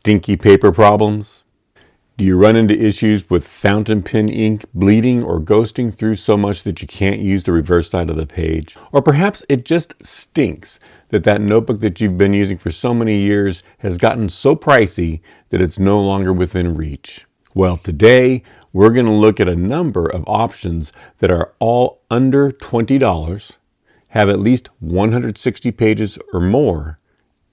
stinky paper problems? Do you run into issues with fountain pen ink bleeding or ghosting through so much that you can't use the reverse side of the page? Or perhaps it just stinks that notebook that you've been using for so many years has gotten so pricey that it's no longer within reach. Well, today we're going to look at a number of options that are all under $20, have at least 160 pages or more,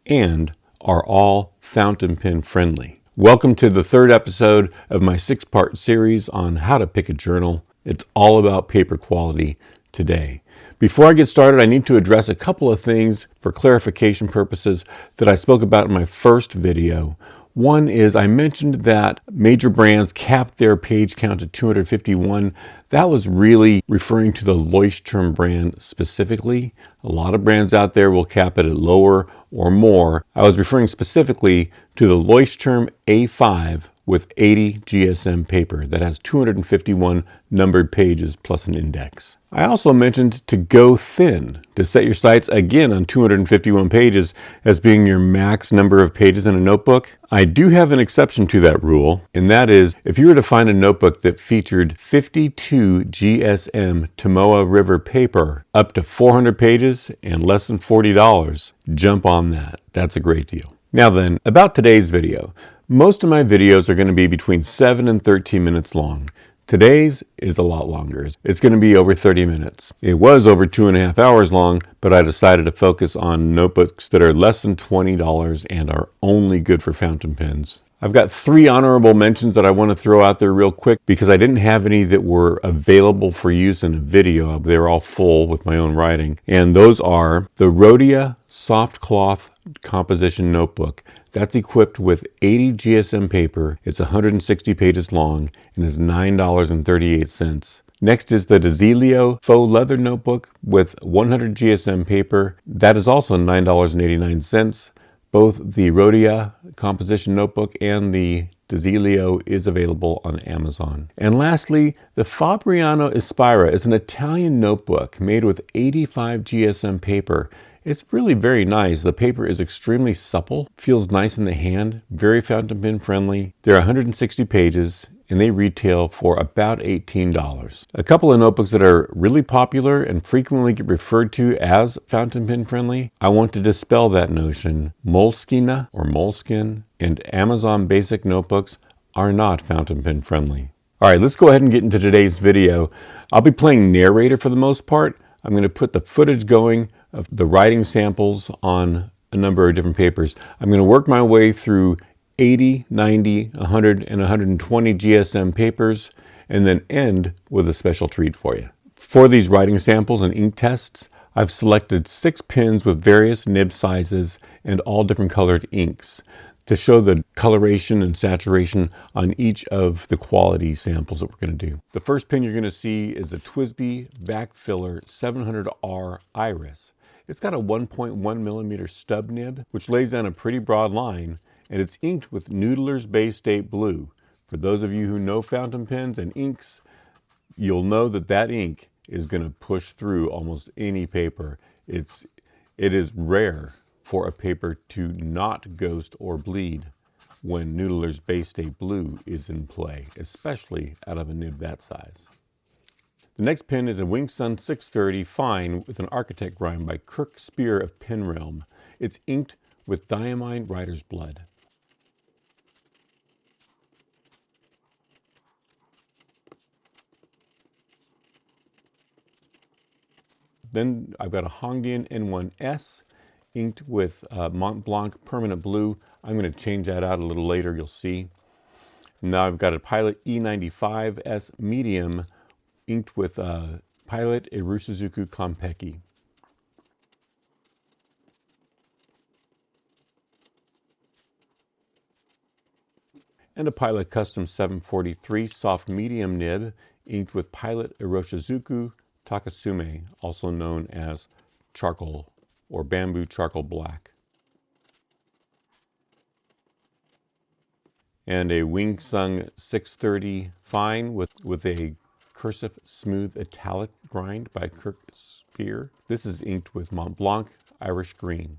and are all fountain pen friendly. Welcome to the third episode of my 6-part series on how to pick a journal. It's all about paper quality today. Before I get started, I need to address a couple of things for clarification purposes that I spoke about in my first video. One is I mentioned that major brands capped their page count at 251. That was really referring to the Leuchtturm brand specifically. A lot of brands out there will cap it at lower or more. I was referring specifically to the Leuchtturm A5 with 80 GSM paper that has 251 numbered pages plus an index. I also mentioned to go thin, to set your sights again on 251 pages as being your max number of pages in a notebook. I do have an exception to that rule, and that is if you were to find a notebook that featured 52 GSM Tomoe River paper up to 400 pages and less than $40, jump on that. That's a great deal. Now then, about today's video. Most of my videos are going to be between 7 and 13 minutes long. Today's is a lot longer. It's going to be over 30 minutes. It was over 2.5 hours long, but I decided to focus on notebooks that are less than $20 and are only good for fountain pens. I've got 3 honorable mentions that I want to throw out there real quick because I didn't have any that were available for use in a video. They were all full with my own writing. And those are the Rhodia Soft Cloth Composition Notebook. That's equipped with 80 GSM paper. It's 160 pages long and is $9.38. Next is the DeZilio Faux Leather Notebook with 100 GSM paper. That is also $9.89. Both the Rhodia Composition Notebook and the DeZilio is available on Amazon. And lastly, the Fabriano Ispira is an Italian notebook made with 85 GSM paper. It's really very nice. The paper is extremely supple, feels nice in the hand, very fountain pen friendly. They're 160 pages and they retail for about $18. A couple of notebooks that are really popular and frequently get referred to as fountain pen friendly. I want to dispel that notion. Moleskine or Moleskine and Amazon Basic notebooks are not fountain pen friendly. All right, let's go ahead and get into today's video. I'll be playing narrator for the most part. I'm going to put the footage going of the writing samples on a number of different papers. I'm going to work my way through 80, 90, 100, and 120 GSM papers, and then end with a special treat for you. For these writing samples and ink tests, I've selected 6 pens with various nib sizes and all different colored inks to show the coloration and saturation on each of the quality samples that we're going to do. The first pen you're going to see is the TWSBI Backfiller 700R Iris. It's got a 1.1 millimeter stub nib, which lays down a pretty broad line, and it's inked with Noodler's Bay State Blue. For those of you who know fountain pens and inks, you'll know that ink is going to push through almost any paper. It is rare for a paper to not ghost or bleed when Noodler's Bay State Blue is in play, especially out of a nib that size. The next pen is a Wingsun 630 Fine with an Architect grind by Kirk Spear of Penrealm. It's inked with Diamine Writer's Blood. Then I've got a Hongdian N1S inked with Mont Blanc Permanent Blue. I'm going to change that out a little later, you'll see. Now I've got a Pilot E95S Medium inked with Pilot Irushizuku Konpeki. And a Pilot Custom 743 Soft Medium Nib inked with Pilot Iroshizuku Takasume, also known as charcoal or bamboo charcoal black. And a Wingsun 630 Fine with a Cursive Smooth Italic grind by Kirk Spear. This is inked with Mont Blanc Irish Green.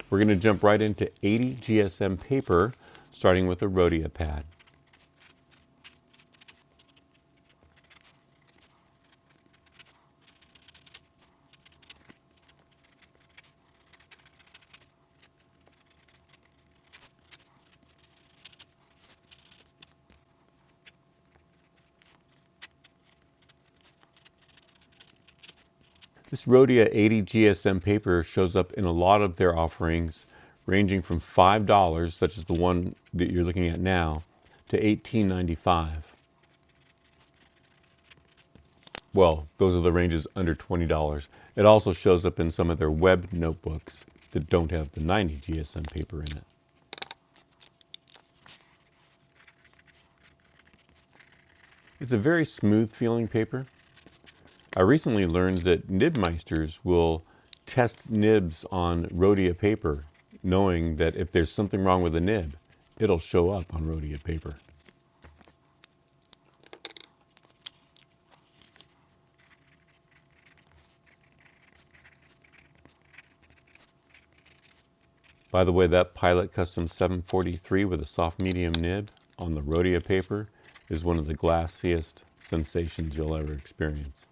We're going to jump right into 80 GSM paper, starting with a Rhodia pad. This Rhodia 80 GSM paper shows up in a lot of their offerings, ranging from $5, such as the one that you're looking at now, to $18.95. Well, those are the ranges under $20. It also shows up in some of their web notebooks that don't have the 90 GSM paper in it. It's a very smooth feeling paper. I recently learned that nibmeisters will test nibs on Rhodia paper, knowing that if there's something wrong with the nib, it'll show up on Rhodia paper. By the way, that Pilot Custom 743 with a soft medium nib on the Rhodia paper is one of the glassiest sensations you'll ever experience.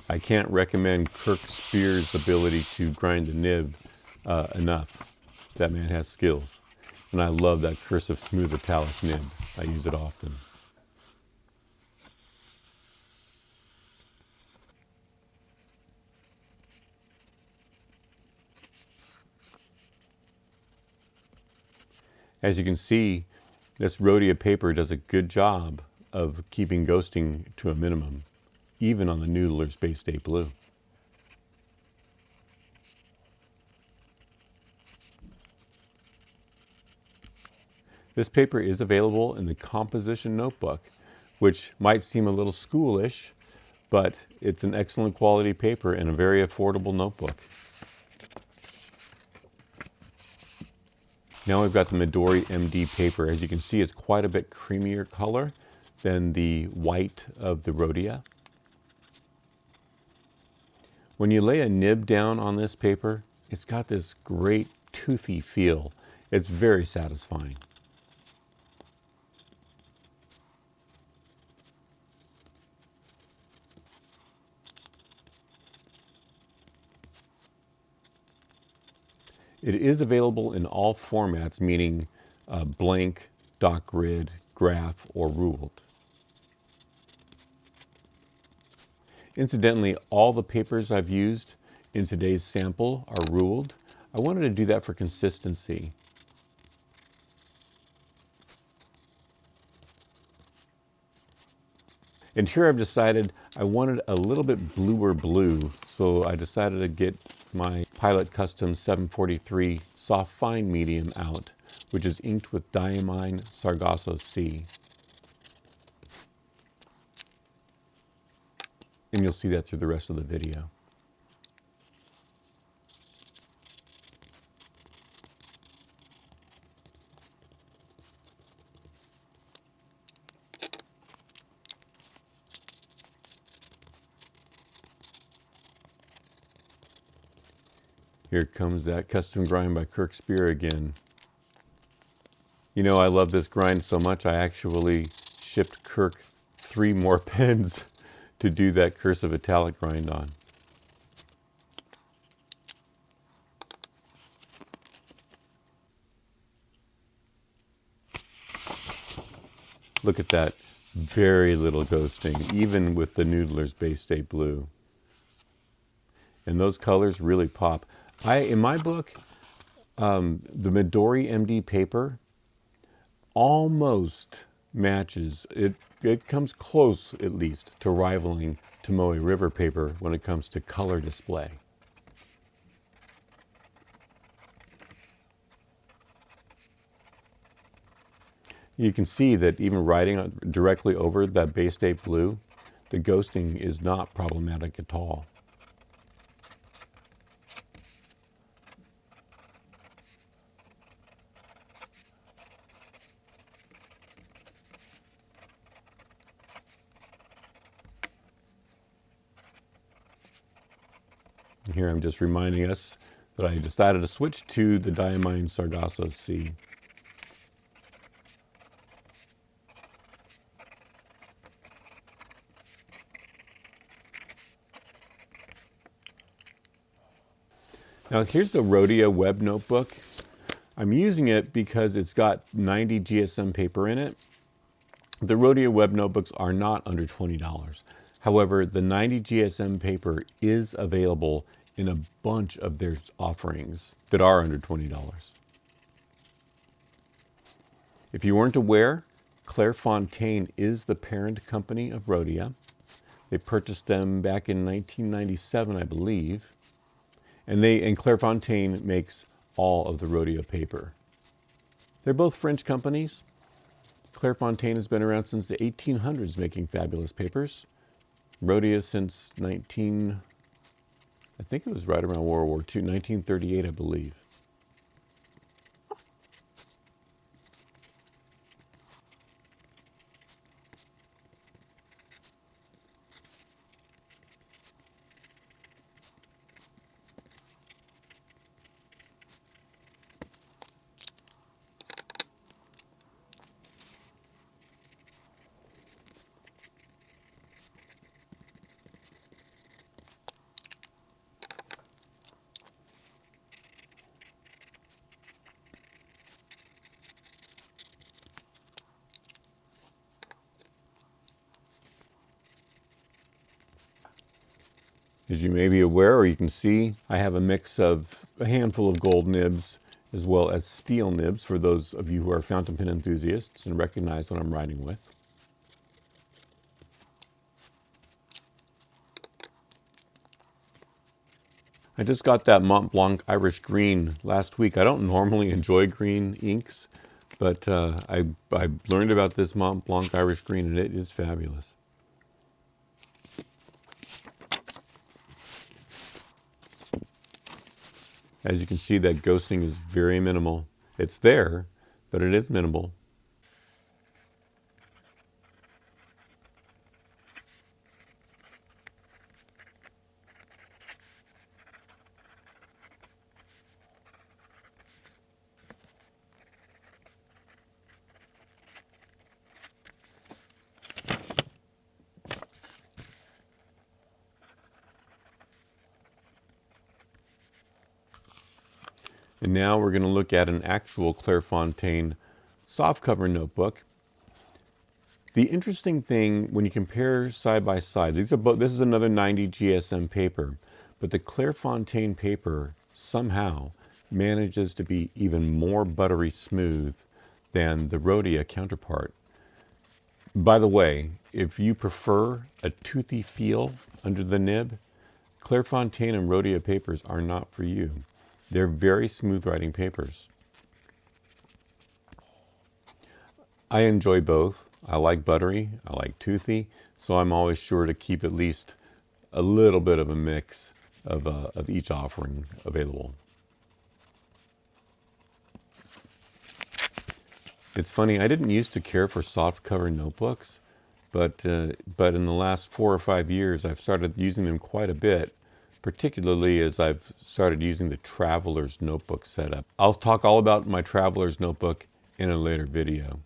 I can't recommend Kirk Spear's ability to grind the nib enough. That man has skills. And I love that Cursive Smooth Italic nib. I use it often. As you can see, this Rhodia paper does a good job of keeping ghosting to a minimum, even on the Noodler's Bay State Blue. This paper is available in the composition notebook, which might seem a little schoolish, but it's an excellent quality paper and a very affordable notebook. Now we've got the Midori MD paper. As you can see, it's quite a bit creamier color than the white of the Rhodia. When you lay a nib down on this paper, it's got this great toothy feel. It's very satisfying. It is available in all formats, meaning blank, dot grid, graph, or ruled. Incidentally, all the papers I've used in today's sample are ruled. I wanted to do that for consistency. And here I've decided I wanted a little bit bluer blue, so I decided to get my Pilot Custom 743 Soft Fine Medium out, which is inked with Diamine Sargasso C. And you'll see that through the rest of the video. Here comes that custom grind by Kirk Spear again. You know, I love this grind so much, I actually shipped Kirk 3 more pens to do that cursive italic grind on. Look at that, very little ghosting, even with the Noodler's Bay State Blue. And those colors really pop. In my book, the Midori MD paper almost matches. It comes close, at least, to rivaling Tomoe River paper when it comes to color display. You can see that even writing directly over that Bay State Blue, the ghosting is not problematic at all. And here I'm just reminding us that I decided to switch to the Diamine Sargasso C. Now here's the Rhodia Web Notebook. I'm using it because it's got 90 GSM paper in it. The Rhodia Web Notebooks are not under $20. However, the 90 GSM paper is available in a bunch of their offerings that are under $20. If you weren't aware, Clairefontaine is the parent company of Rhodia. They purchased them back in 1997, I believe. And Clairefontaine makes all of the Rhodia paper. They're both French companies. Clairefontaine has been around since the 1800s making fabulous papers. Rhodia since I think it was right around World War II, 1938, I believe. As you may be aware, or you can see, I have a mix of a handful of gold nibs as well as steel nibs for those of you who are fountain pen enthusiasts and recognize what I'm writing with. I just got that Mont Blanc Irish Green last week. I don't normally enjoy green inks, but I learned about this Mont Blanc Irish Green and it is fabulous. As you can see, that ghosting is very minimal. It's there, but it is minimal. And now we're going to look at an actual Clairefontaine softcover notebook. The interesting thing when you compare side by side, this is another 90 GSM paper, but the Clairefontaine paper somehow manages to be even more buttery smooth than the Rhodia counterpart. By the way, if you prefer a toothy feel under the nib, Clairefontaine and Rhodia papers are not for you. They're very smooth writing papers. I enjoy both. I like buttery, I like toothy, so I'm always sure to keep at least a little bit of a mix of each offering available. It's funny, I didn't used to care for softcover notebooks, but in the last 4 or 5 years, I've started using them quite a bit, particularly as I've started using the Traveler's Notebook setup. I'll talk all about my Traveler's Notebook in a later video.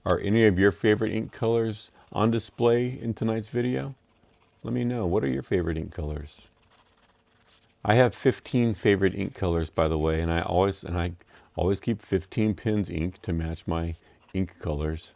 Are any of your favorite ink colors on display in tonight's video? Let me know. What are your favorite ink colors? I have 15 favorite ink colors, by the way, and I always keep 15 pins ink to match my ink colors.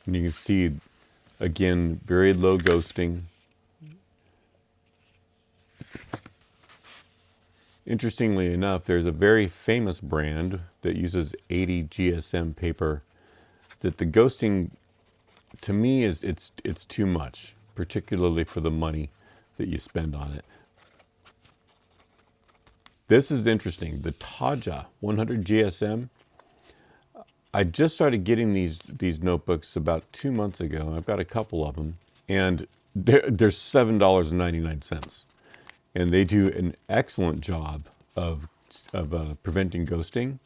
And you can see, again, very low ghosting. Interestingly enough, there's a very famous brand that uses 80 GSM paper that the ghosting, to me, is it's too much, particularly for the money that you spend on it. This is interesting. The Taja 100 GSM. I just started getting these notebooks about 2 months ago. I've got a couple of them, and they're $7.99, and they do an excellent job of preventing ghosting,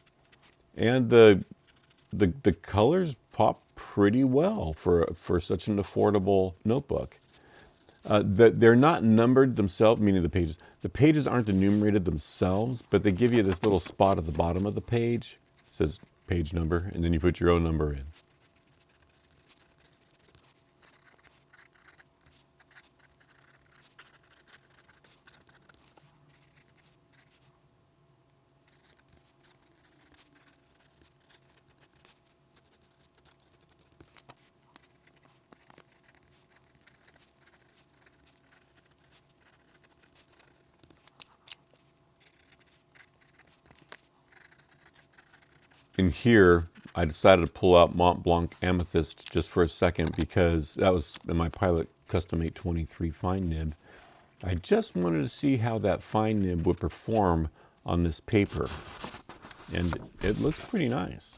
and the colors pop pretty well for such an affordable notebook. They're not numbered themselves, meaning the pages. The pages aren't enumerated themselves, but they give you this little spot at the bottom of the page. It says page number, and then you put your own number in. In here, I decided to pull out Mont Blanc Amethyst just for a second because that was in my Pilot Custom 823 fine nib. I just wanted to see how that fine nib would perform on this paper, and it looks pretty nice.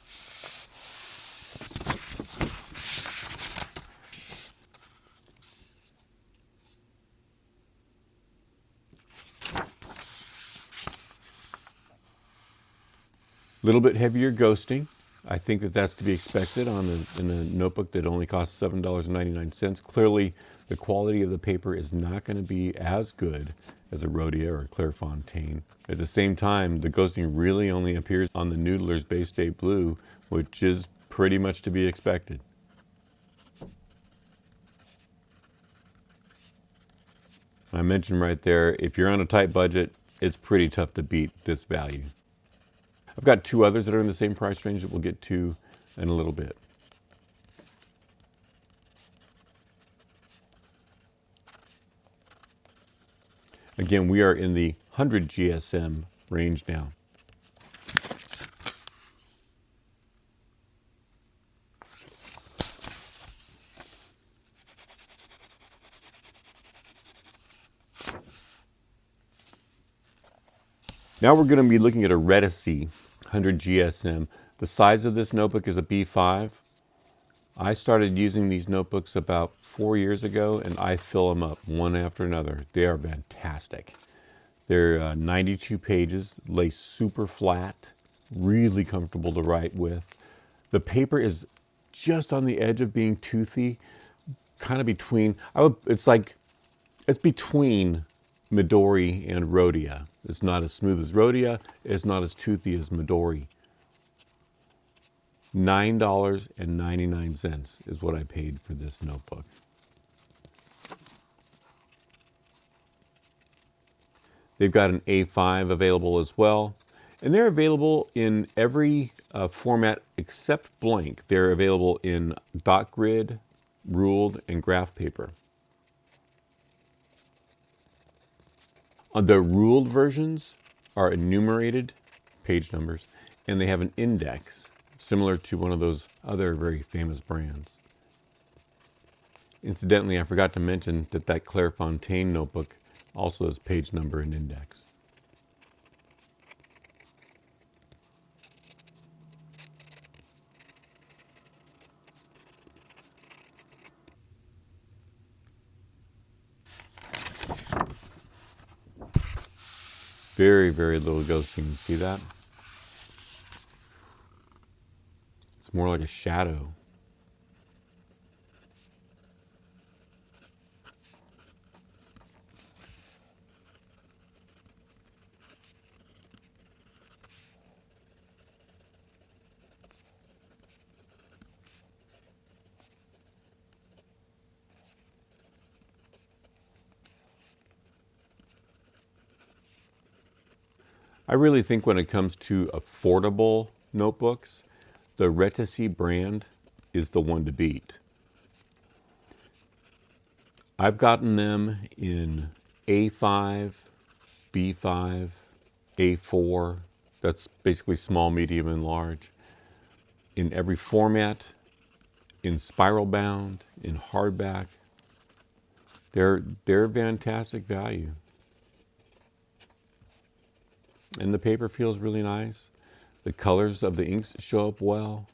A little bit heavier ghosting. I think that that's to be expected in a notebook that only costs $7.99. Clearly, the quality of the paper is not going to be as good as a Rhodia or a Clairefontaine. At the same time, the ghosting really only appears on the Noodler's Bay State Blue, which is pretty much to be expected. I mentioned right there, if you're on a tight budget, it's pretty tough to beat this value. I've got two others that are in the same price range that we'll get to in a little bit. Again, we are in the 100 GSM range now. Now we're going to be looking at a Retisea 100 GSM. The size of this notebook is a B5. I started using these notebooks about 4 years ago, and I fill them up one after another. They are fantastic. They're 92 pages, lay super flat, really comfortable to write with. The paper is just on the edge of being toothy, kind of between, it's between Midori and Rhodia. It's not as smooth as Rhodia. It's not as toothy as Midori. $9.99 is what I paid for this notebook. They've got an A5 available as well. And they're available in every format except blank. They're available in dot grid, ruled, and graph paper. The ruled versions are enumerated page numbers, and they have an index, similar to one of those other very famous brands. Incidentally, I forgot to mention that Clairefontaine notebook also has page number and index. Very, very little ghosting. See that? It's more like a shadow. I really think when it comes to affordable notebooks, the Retisea brand is the one to beat. I've gotten them in A5, B5, A4. That's basically small, medium, and large. In every format, in spiral bound, in hardback. They're fantastic value. And the paper feels really nice. The colors of the inks show up well.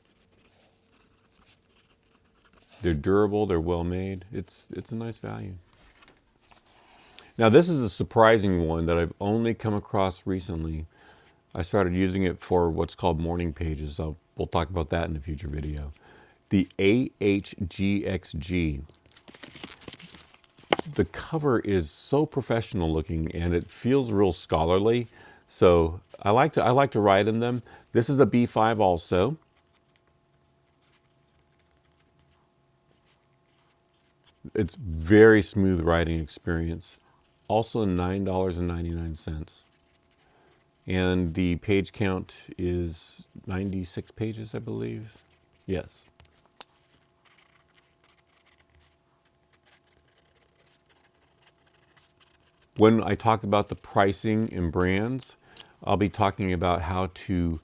They're durable, they're well made. It's a nice value. Now this is a surprising one that I've only come across recently. I started using it for what's called morning pages. We'll talk about that in a future video. The AHGXG. The cover is so professional looking and it feels real scholarly. So I like to write in them. This is a B5 also. It's very smooth writing experience. Also $9.99. And the page count is 96 pages, I believe. Yes. When I talk about the pricing and brands, I'll be talking about how to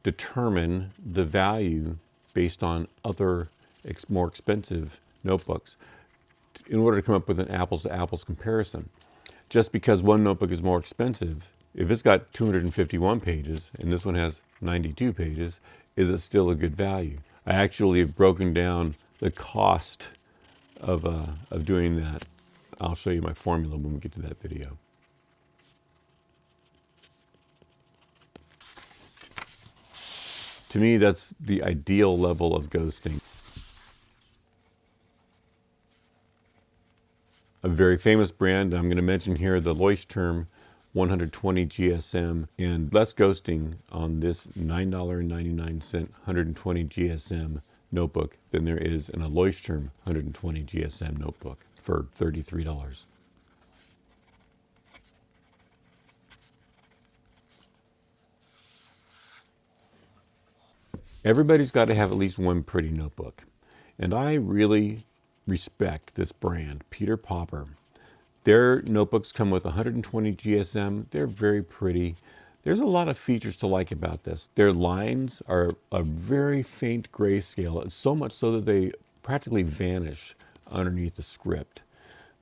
determine the value based on other more expensive notebooks in order to come up with an apples to apples comparison. Just because one notebook is more expensive, if it's got 251 pages and this one has 92 pages, is it still a good value? I actually have broken down the cost of doing that. I'll show you my formula when we get to that video. To me, that's the ideal level of ghosting. A very famous brand I'm going to mention here, the Leuchtturm 120 GSM, and less ghosting on this $9.99 120 GSM notebook than there is in a Leuchtturm 120 GSM notebook for $33. Everybody's got to have at least one pretty notebook. And I really respect this brand, Peter Popper. Their notebooks come with 120 GSM. They're very pretty. There's a lot of features to like about this. Their lines are a very faint grayscale, so much so that they practically vanish underneath the script.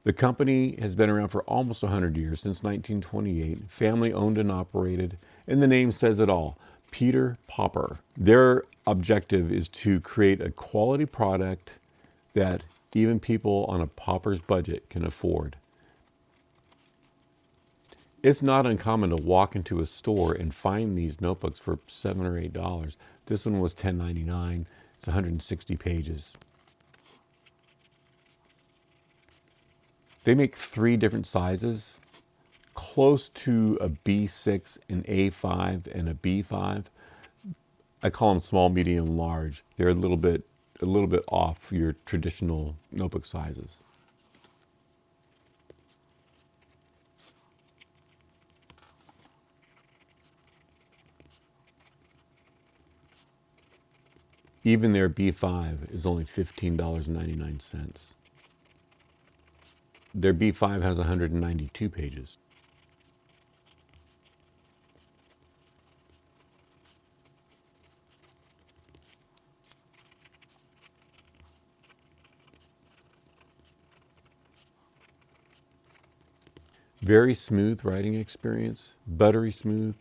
The company has been around for almost 100 years, since 1928, family owned and operated, and the name says it all, Peter Popper. Their objective is to create a quality product that even people on a pauper's budget can afford. It's not uncommon to walk into a store and find these notebooks for $7 or $8. This one was $10.99. It's 160 pages. They make 3 different sizes, close to a B6, an A5, and a B5. I call them small, medium, large. They're a little bit off your traditional notebook sizes. Even their B5 is only $15.99. Their B5 has 192 pages. Very smooth writing experience, buttery smooth.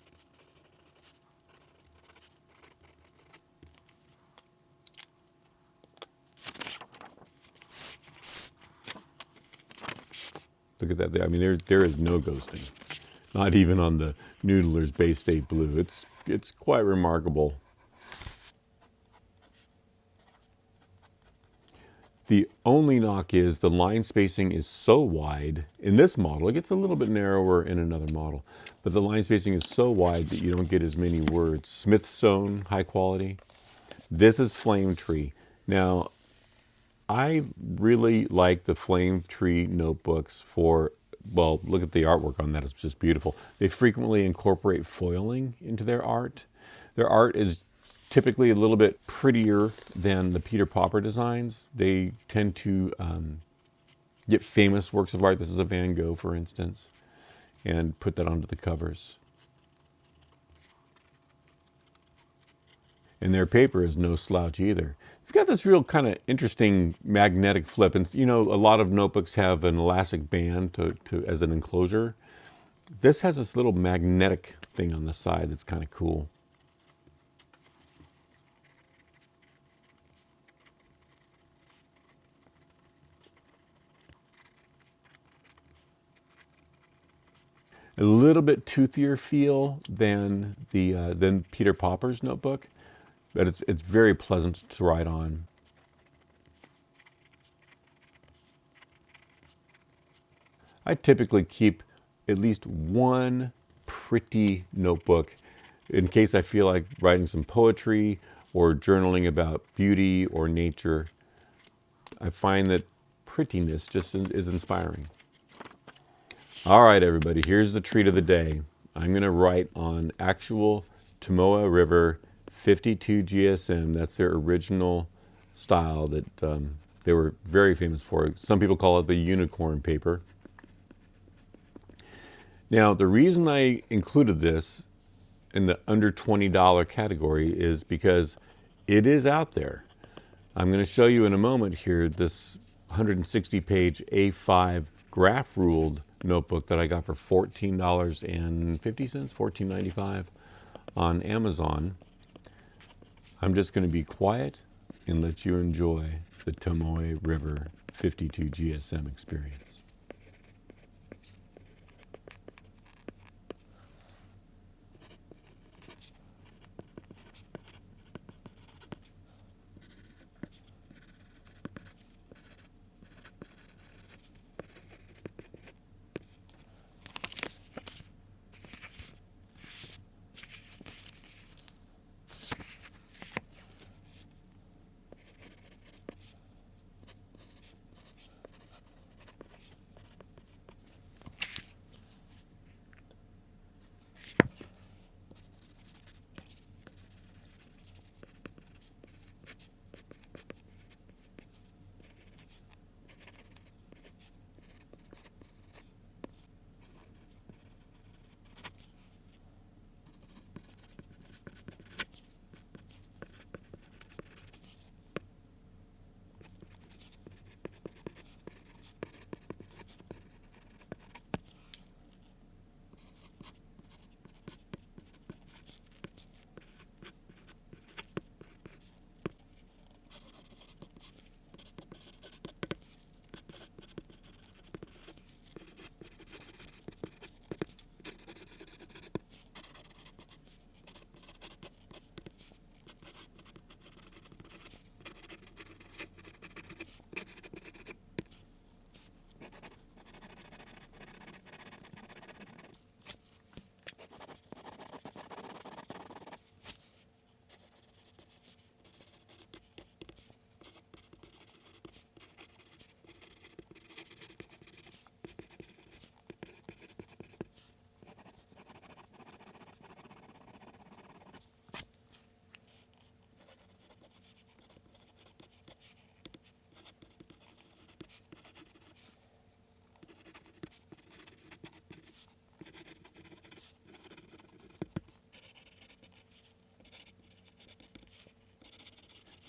Look at that there. I mean, there is no ghosting. Not even on the Noodler's Bay State Blue. It's quite remarkable. The only knock is the line spacing is so wide. In this model, it gets a little bit narrower in another model, but the line spacing is so wide that you don't get as many words. Smithsonian, high quality. This is Flame Tree. Now, I really like the Flame Tree notebooks for, well, look at the artwork on that. It's just beautiful. They frequently incorporate foiling into their art. Their art is typically a little bit prettier than the Peter Popper designs. They tend to get famous works of art. This is a Van Gogh, for instance, and put that onto the covers. And their paper is no slouch either. We've got this real kind of interesting magnetic flip. And you know, a lot of notebooks have an elastic band as an enclosure. This has this little magnetic thing on the side that's kind of cool. A little bit toothier feel than Peter Popper's notebook, but it's very pleasant to write on. I typically keep at least one pretty notebook in case I feel like writing some poetry or journaling about beauty or nature. I find that prettiness just is inspiring. All right, everybody, here's the treat of the day. I'm going to write on actual Tomoe River 52 GSM. That's their original style that they were very famous for. Some people call it the unicorn paper. Now, the reason I included this in the under $20 category is because it is out there. I'm going to show you in a moment here this 160 page A5 graph ruled notebook that I got for $14.50, $14.95 on Amazon. I'm just going to be quiet and let you enjoy the Tomoe River 52 GSM experience.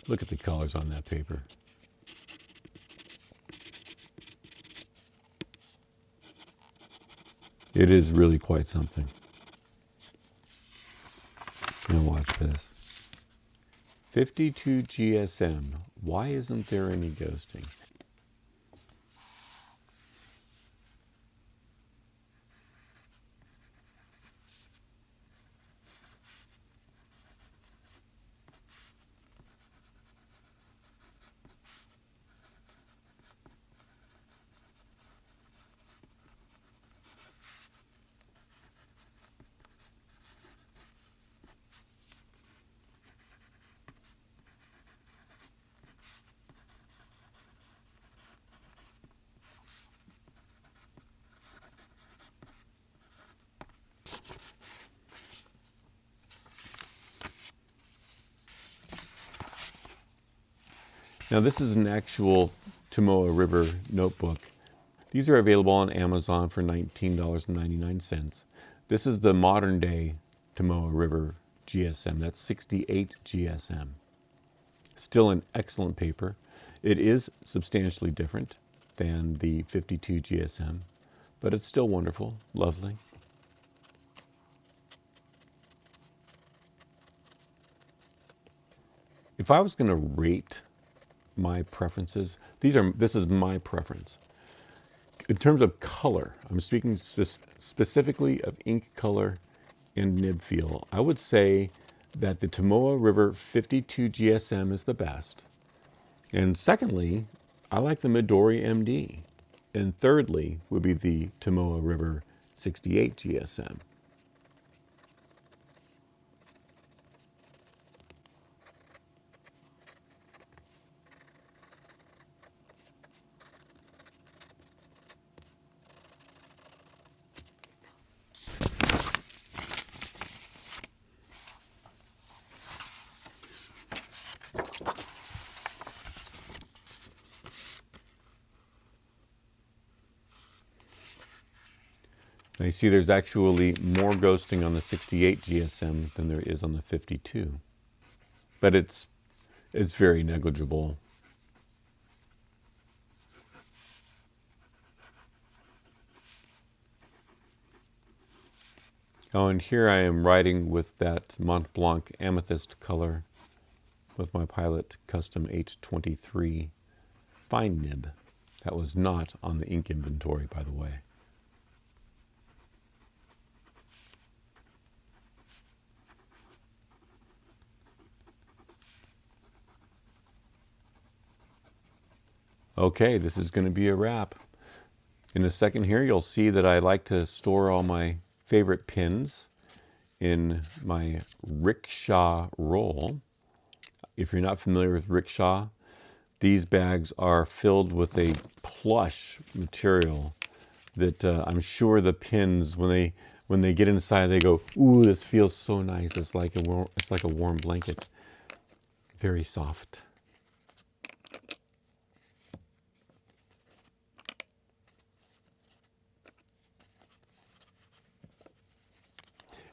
Look at the colors on that paper. It is really quite something. Now watch this. 52 GSM. Why isn't there any ghosting? Now this is an actual Tomoe River notebook. These are available on Amazon for $19.99. This is the modern day Tomoe River GSM. That's 68 GSM. Still an excellent paper. It is substantially different than the 52 GSM, but it's still wonderful, lovely. If I was going to rate my preferences, this is my preference. In terms of color, I'm speaking specifically of ink color and nib feel. I would say that the Tomoe River 52 GSM is the best. And secondly, I like the Midori MD. And thirdly would be the Tomoe River 68 GSM. Now you see there's actually more ghosting on the 68 GSM than there is on the 52. But it's very negligible. Oh, and here I am writing with that Mont Blanc amethyst color with my Pilot Custom 823 fine nib. That was not on the ink inventory, by the way. Okay, this is going to be a wrap. In a second here, you'll see that I like to store all my favorite pins in my rickshaw roll. If you're not familiar with rickshaw, these bags are filled with a plush material that I'm sure the pins, when they get inside, they go, "Ooh, this feels so nice." It's like a warm blanket. Very soft.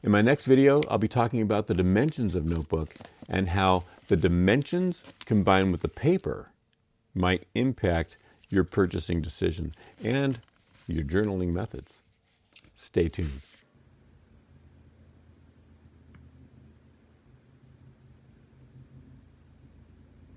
In my next video, I'll be talking about the dimensions of notebook and how the dimensions combined with the paper might impact your purchasing decision and your journaling methods. Stay tuned.